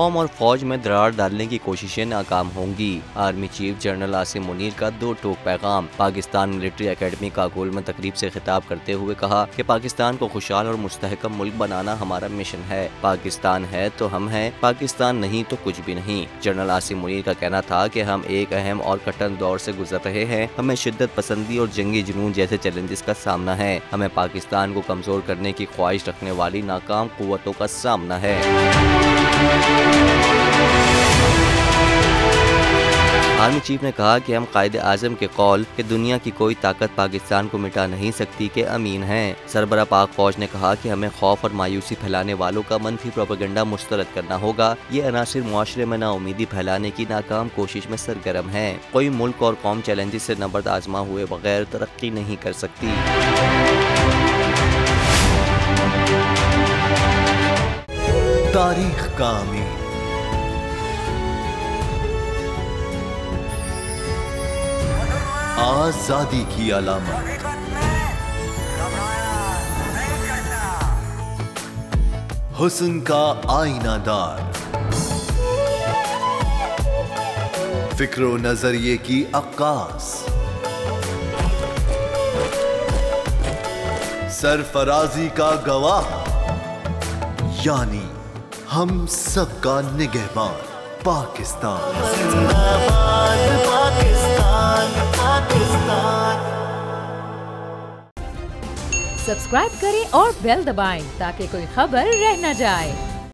कौम और फौज में दरार डालने की कोशिशें नाकाम होंगी। Army chief general Asim Munir का दो टोक पैगाम। पाकिस्तान मिलिट्री एकेडमी काबुल में तकरीब से खिताब करते हुए कहा कि पाकिस्तान को खुशहाल और मुस्तहकम मुल्क बनाना हमारा मिशन है। पाकिस्तान है तो हम हैं, पाकिस्तान नहीं तो कुछ भी नहीं। जनरल आसिम मुनीर का कहना था कि हम एक अहम और कठिन दौर से गुजर रहे हैं। हमें शिद्दत पसंदी और जंगी जुनून जैसे चैलेंजेस का सामना है। हमें पाकिस्तान को कमजोर करने की ख्वाहिश रखने वाली नाकाम कुव्वतों का सामना है। आर्मी चीफ ने कहा कि हम कायदे आजम के कौल कि दुनिया की कोई ताकत पाकिस्तान को मिटा नहीं सकती के अमीन हैं। सरबरा पाक फौज ने कहा कि हमें खौफ और मायूसी फैलाने वालों का मनफी प्रोपेगेंडा मुस्तरद करना होगा। ये अनासिर मुआशरे में नाउमीदी फैलाने की नाकाम कोशिश में सरगर्म है। कोई मुल्क और कौम चैलेंजेस से नबर्द आजमा हुए बगैर तरक्की नहीं कर सकती। तारीख का अमीर, आजादी की अलामत, हुस्न का आईनादार, फिक्रो नजरिए की अक्कास, सरफराजी का गवाह, यानी हम सबका निगहबान पाकिस्तान। जिंदाबाद पाकिस्तान, पाकिस्तान। सब्सक्राइब करें और बेल दबाएं ताकि कोई खबर रह न जाए।